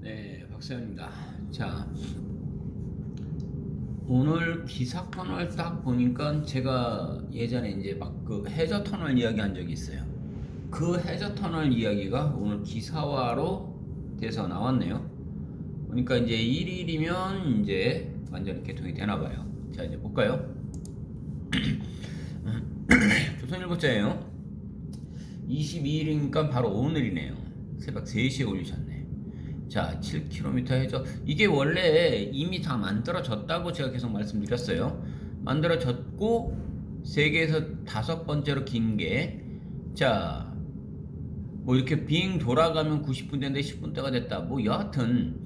네, 박사입니다. 자, 오늘 기사건을 딱 보니까 제가 예전에 이제 막 그 해저 터널 이야기 한 적이 있어요. 그 해저 터널 이야기가 오늘 기사화로 돼서 나왔네요. 그러니까 이제 1일이면 이제 완전히 개통이 되나 봐요. 자, 이제 볼까요? 조선일보자예요. 22일이니까 바로 오늘이네요. 새벽 3시에 올리셨네. 자, 7km 해저. 이게 원래 이미 다 만들어졌다고 제가 계속 말씀드렸어요. 만들어졌고 세계에서 5번째로 긴 게, 자, 뭐 이렇게 빙 돌아가면 90분대인데 10분대가 됐다. 뭐 여하튼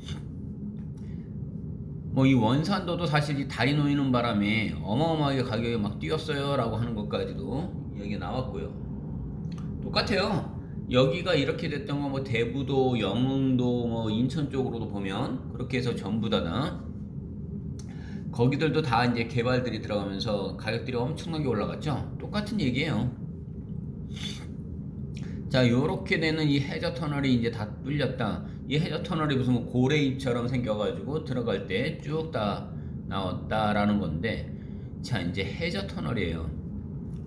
뭐 이 원산도도 사실 이 다리 놓이는 바람에 어마어마하게 가격이 막 뛰었어요 라고 하는 것까지도 얘기 나왔고요. 똑같아요. 여기가 이렇게 됐던 거 뭐 대부도, 영흥도, 뭐 인천 쪽으로도 보면 그렇게 해서 전부 다다 거기들도 다 이제 개발들이 들어가면서 가격들이 엄청나게 올라갔죠. 똑같은 얘기예요. 자, 요렇게 되는 이 해저 터널이 이제 다 뚫렸다. 이 해저 터널이 무슨 뭐 고래잎처럼 생겨가지고 들어갈 때 쭉 다 나왔다라는 건데, 자, 이제 해저 터널이에요.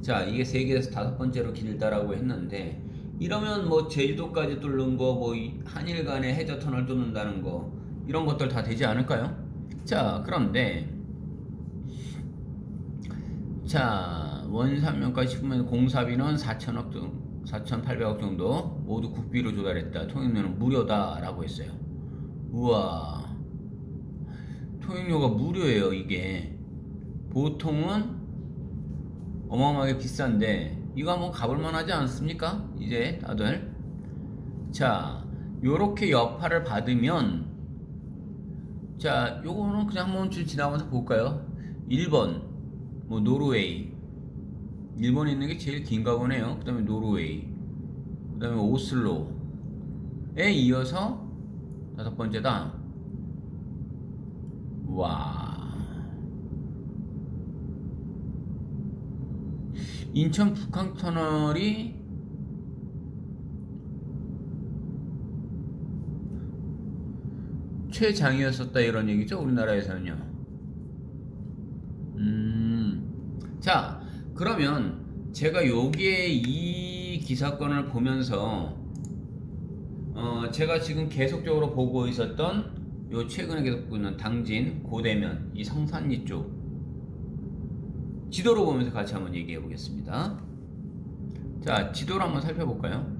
자, 이게 세계에서 5번째로 길다라고 했는데, 이러면 뭐 제주도까지 뚫는 거, 뭐 한일 간의 해저 터널 뚫는다는 거, 이런 것들 다 되지 않을까요? 자, 그런데 자, 원산면까지 싶으면 공사비는 4천억 정도, 4,800억 정도 모두 국비로 조달했다. 통행료는 무료다라고 했어요. 우와, 통행료가 무료예요. 이게 보통은 어마어마하게 비싼데 이거 한번 가볼만 하지 않습니까? 이제 다들. 자, 요렇게 여파를 받으면, 자, 요거는 그냥 한번 쭉 지나가면서 볼까요? 1번 뭐 노르웨이, 일본에 있는 게 제일 긴가 보네요. 그 다음에 노르웨이, 그 다음에 오슬로에 이어서 5번째다. 와, 인천 북한터널이 최장이었었다 이런 얘기죠, 우리나라에서는요. 자, 그러면 제가 여기에 이 기사건을 보면서 제가 지금 계속적으로 보고 있었던 요 최근에 계속 보고 있는 당진, 고대면, 이 성산리 쪽 지도로 보면서 같이 한번 얘기해 보겠습니다. 자, 지도를 한번 살펴볼까요?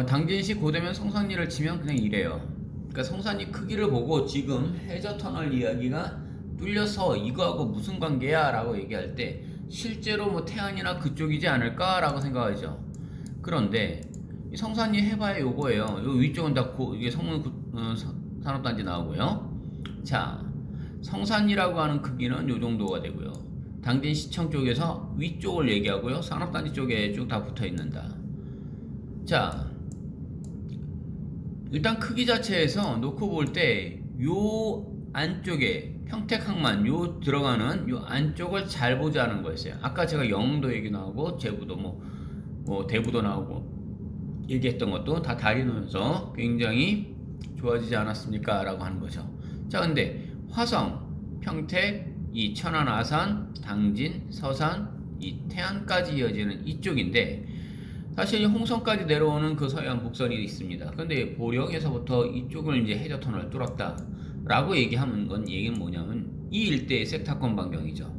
당진시 고대면 성산리를 치면 그냥 이래요. 그러니까 성산리 크기를 보고 지금 해저터널 이야기가 뚫려서 이거하고 무슨 관계야 라고 얘기할 때 실제로 뭐 태안이나 그쪽이지 않을까 라고 생각하죠. 그런데 이 성산리 해봐야 요거예요. 요 위쪽은 다 이게 산업단지 나오고요. 자, 성산리라고 하는 크기는 요 정도가 되고요. 당진시청 쪽에서 위쪽을 얘기하고요. 산업단지 쪽에 쭉 다 붙어 있는다. 자, 일단 크기 자체에서 놓고 볼 때 요 안쪽에 평택항만 요 들어가는 요 안쪽을 잘 보자는 거였어요. 아까 제가 영도 얘기 나오고 제부도 뭐 대부도 나오고 얘기했던 것도 다 다리 놓으면서 굉장히 좋아지지 않았습니까? 라고 하는 거죠. 자, 근데 화성, 평택, 이 천안, 아산, 당진, 서산, 이 태안까지 이어지는 이쪽인데 사실 홍성까지 내려오는 그 서해안 북선이 있습니다. 근데 보령에서부터 이쪽을 이제 해저터널 뚫었다 라고 얘기하는 건 얘기는 뭐냐면 이 일대의 섹타권 반경이죠.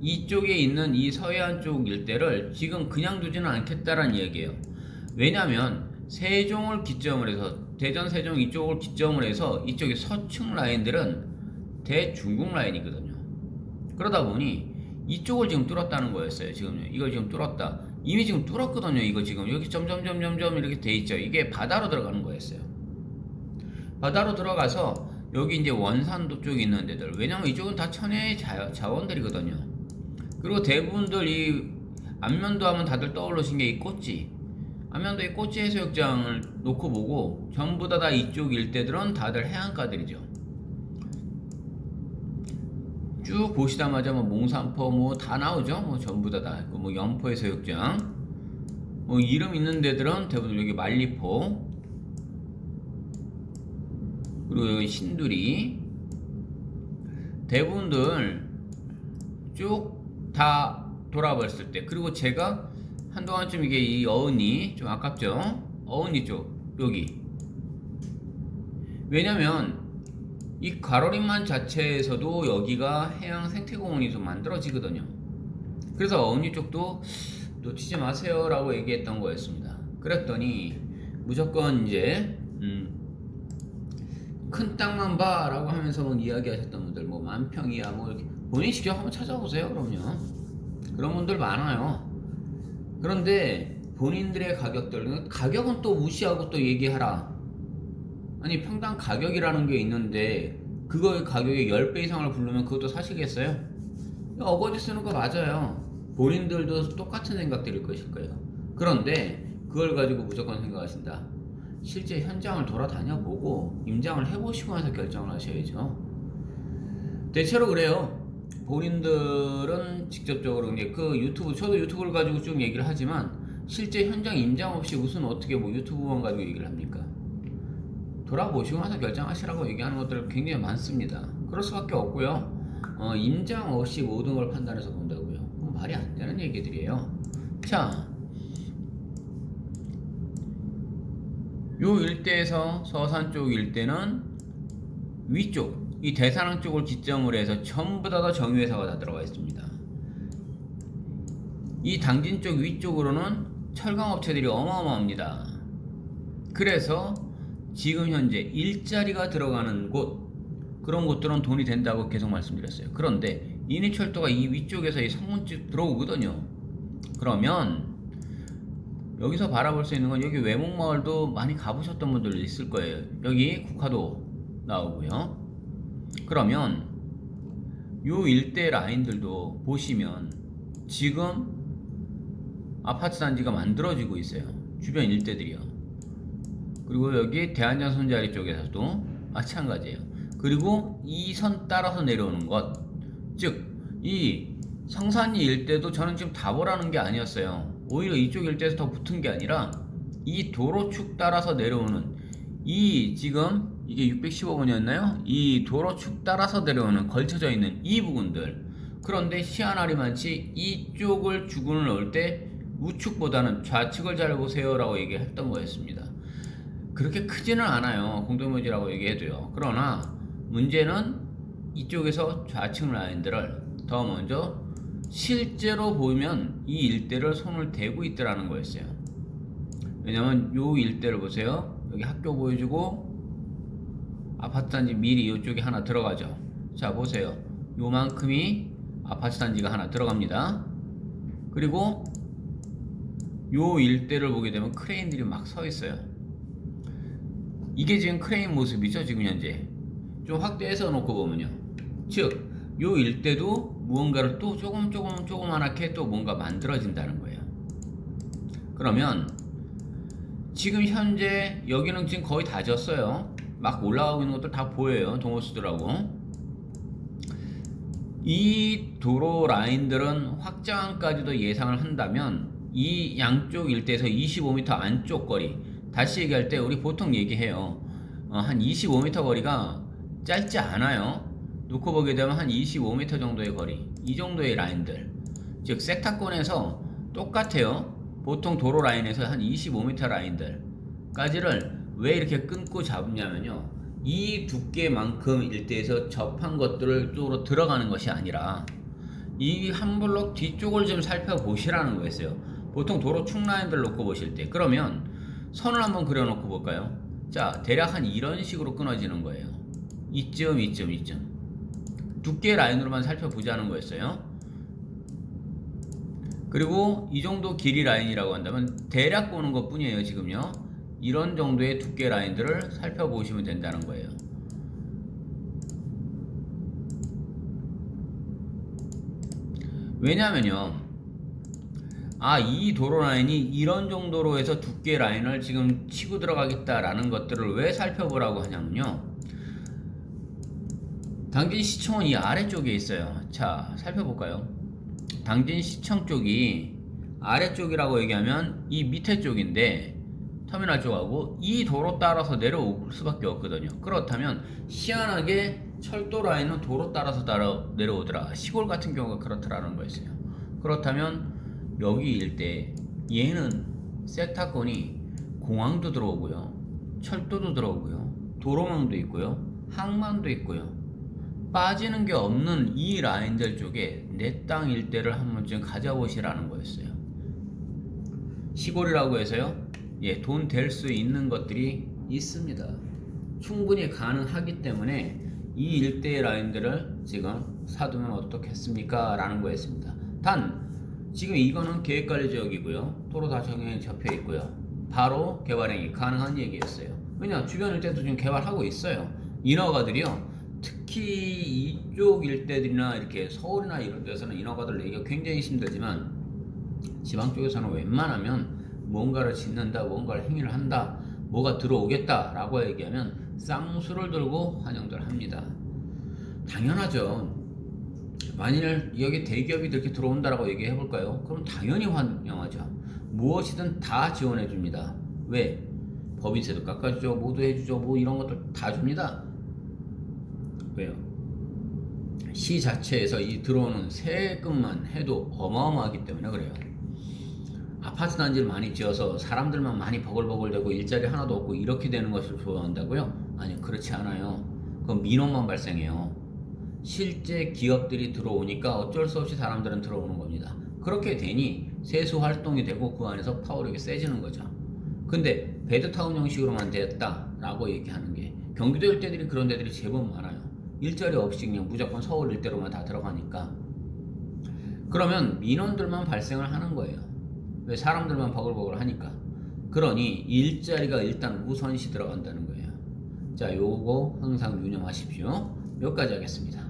이쪽에 있는 이 서해안 쪽 일대를 지금 그냥 두지는 않겠다라는 얘기예요. 왜냐면 세종을 기점을 해서 대전 세종 이쪽을 기점을 해서 이쪽의 서층 라인들은 대중국 라인이거든요. 그러다 보니 이쪽을 지금 뚫었다는 거였어요. 지금요. 이걸 지금 뚫었다. 이미 지금 뚫었거든요. 이거 지금 여기 점점점점점 이렇게 돼 있죠. 이게 바다로 들어가는 거였어요. 바다로 들어가서 여기 이제 원산도 쪽에 있는 데들, 왜냐면 이쪽은 다 천혜의 자원들이거든요. 그리고 대부분들 이 안면도 하면 다들 떠올르신 게 이 꼬치, 안면도의 꼬치 해수욕장을 놓고 보고 전부 다 이쪽 일대들은 다들 해안가들이죠. 쭉 보시다마자 뭐 몽산포 뭐 다 나오죠. 뭐 전부 다 있고 뭐 연포 해수욕장, 뭐 이름 있는 데들은 대부분 여기 만리포, 그리고 여기 신두리. 대부분들 쭉 다 돌아버렸을 때, 그리고 제가 한동안쯤 이게 이 어은이 좀 아깝죠? 어은이 쪽 여기. 왜냐면 이 가로림만 자체에서도 여기가 해양 생태공원이 좀 만들어지거든요. 그래서 어은이 쪽도 놓치지 마세요 라고 얘기했던 거였습니다. 그랬더니 무조건 이제 큰 땅만 봐 라고 하면서 뭐 이야기하셨던 분들, 뭐 만평이야 뭐 이렇게 본인 직접 한번 찾아보세요. 그럼요, 그런 분들 많아요. 그런데 본인들의 가격은 또 무시하고 또 얘기하라. 아니, 평당 가격이라는 게 있는데 그거의 가격의 10배 이상을 부르면 그것도 사시겠어요? 어거지 쓰는 거 맞아요. 본인들도 똑같은 생각들일 것일 거예요. 그런데 그걸 가지고 무조건 생각하신다. 실제 현장을 돌아다녀 보고 임장을 해보시고 나서 결정을 하셔야죠. 대체로 그래요. 본인들은 직접적으로 이제 그 유튜브, 저도 유튜브를 가지고 쭉 얘기를 하지만 실제 현장 임장 없이 무슨 어떻게 뭐 유튜브만 가지고 얘기를 합니까? 돌아보시고 나서 결정하시라고 얘기하는 것들 굉장히 많습니다. 그럴 수밖에 없고요. 임장 없이 모든 걸 판단해서 본다고요? 그건 말이 안 되는 얘기들이에요. 자, 요 일대에서 서산 쪽 일대는 위쪽, 이 대산항 쪽을 기점으로 해서 전부 다 정유회사가 다 들어가 있습니다. 이 당진 쪽 위쪽으로는 철강업체들이 어마어마합니다. 그래서 지금 현재 일자리가 들어가는 곳, 그런 곳들은 돈이 된다고 계속 말씀드렸어요. 그런데 인해철도가 이 위쪽에서 이 성문집 들어오거든요. 그러면 여기서 바라볼 수 있는 건, 여기 외목마을도 많이 가보셨던 분들 있을 거예요. 여기 국화도 나오고요. 그러면 요 일대 라인들도 보시면 지금 아파트 단지가 만들어지고 있어요. 주변 일대들이요. 그리고 여기 대한장 손자리 쪽에서도 마찬가지예요. 그리고 이 선 따라서 내려오는 것, 즉 이 성산리 일대도 저는 지금 다 보라는 게 아니었어요. 오히려 이쪽 일대에서 더 붙은 게 아니라 이 도로축 따라서 내려오는, 이 지금 이게 615번이었나요? 이 도로축 따라서 내려오는 걸쳐져 있는 이 부분들. 그런데 희한하리만치 이쪽을 주군을 넣을 때 우측보다는 좌측을 잘 보세요 라고 얘기했던 거였습니다. 그렇게 크지는 않아요, 공동묘지라고 얘기해도요. 그러나 문제는 이쪽에서 좌측 라인들을 더 먼저 실제로 보면 이 일대를 손을 대고 있더라는 거였어요. 왜냐면 요 일대를 보세요. 여기 학교 보여주고 아파트 단지 미리 이쪽에 하나 들어가죠. 자, 보세요. 요만큼이 아파트 단지가 하나 들어갑니다. 그리고 요 일대를 보게 되면 크레인들이 막 서 있어요. 이게 지금 크레인 모습이죠, 지금 현재. 좀 확대해서 놓고 보면요. 즉, 요 일대도 무언가를 또 조그맣게 또 뭔가 만들어진다는 거예요. 그러면 지금 현재 여기는 지금 거의 다 졌어요. 막 올라가고 있는 것들 다 보여요, 동호수들하고. 이 도로 라인들은 확장까지도 예상을 한다면 이 양쪽 일대에서 25m 안쪽 거리, 다시 얘기할 때 우리 보통 얘기해요. 한 25m 거리가 짧지 않아요. 놓고 보게 되면 한 25m 정도의 거리, 이 정도의 라인들, 즉 섹타권에서 똑같아요. 보통 도로 라인에서 한 25m 라인들까지를 왜 이렇게 끊고 잡냐면요, 이 두께만큼 일대에서 접한 것들을 쪽으로 들어가는 것이 아니라 이 한 블록 뒤쪽을 좀 살펴보시라는 거였어요. 보통 도로 축 라인들 놓고 보실 때, 그러면 선을 한번 그려놓고 볼까요? 자, 대략 한 이런 식으로 끊어지는 거예요. 이쯤 두께 라인으로만 살펴보자는 거였어요. 그리고 이 정도 길이 라인이라고 한다면 대략 보는 것 뿐이에요. 지금요, 이런 정도의 두께 라인들을 살펴보시면 된다는 거예요. 왜냐면요, 이 도로 라인이 이런 정도로 해서 두께 라인을 지금 치고 들어가겠다라는 것들을 왜 살펴보라고 하냐면요, 당진시청은 이 아래쪽에 있어요. 자, 살펴볼까요? 당진시청 쪽이 아래쪽이라고 얘기하면 이 밑에 쪽인데, 터미널 쪽하고 이 도로 따라서 내려올 수밖에 없거든요. 그렇다면 희한하게 철도 라인은 도로 따라서 내려오더라. 시골 같은 경우가 그렇더라는 거였어요. 그렇다면 여기 일대 얘는 섹타권이 공항도 들어오고요, 철도도 들어오고요, 도로망도 있고요, 항만도 있고요. 빠지는 게 없는 이 라인들 쪽에 내 땅 일대를 한 번쯤 가져보시라는 거였어요. 시골이라고 해서요, 예, 돈 될 수 있는 것들이 있습니다. 충분히 가능하기 때문에 이 일대의 라인들을 지금 사두면 어떻겠습니까? 라는 거였습니다. 단 지금 이거는 계획관리 지역이고요, 도로 다 정형이 잡혀 있고요, 바로 개발행위 가능한 얘기였어요. 왜냐, 주변 일대도 지금 개발하고 있어요. 인허가들이요, 특히 이쪽 일대들이나 이렇게 서울이나 이런 데서는 인허가들 내기가 굉장히 힘들지만 지방 쪽에서는 웬만하면 뭔가를 짓는다, 뭔가를 행위를 한다, 뭐가 들어오겠다 라고 얘기하면 쌍수를 들고 환영들 합니다. 당연하죠. 만일 여기 대기업이 이렇게 들어온다라고 얘기해 볼까요? 그럼 당연히 환영하죠. 무엇이든 다 지원해 줍니다. 왜? 법인세도 깎아주죠, 모두 해주죠, 뭐 이런 것들 다 줍니다. 왜요? 시 자체에서 이 들어오는 세금만 해도 어마어마하기 때문에 그래요. 아파트 단지를 많이 지어서 사람들만 많이 버글버글대고 일자리 하나도 없고 이렇게 되는 것을 좋아한다고요? 아니, 그렇지 않아요. 그건 민원만 발생해요. 실제 기업들이 들어오니까 어쩔 수 없이 사람들은 들어오는 겁니다. 그렇게 되니 세수 활동이 되고 그 안에서 파워력이 세지는 거죠. 근데 베드타운 형식으로만 됐다라고 얘기하는 게, 경기도 일대들이 그런 데들이 제법 많아요. 일자리 없이 그냥 무조건 서울 일대로만 다 들어가니까. 그러면 민원들만 발생을 하는 거예요. 왜? 사람들만 버글버글 하니까. 그러니 일자리가 일단 우선시 들어간다는 거예요. 자, 요거 항상 유념하십시오. 여기까지 하겠습니다.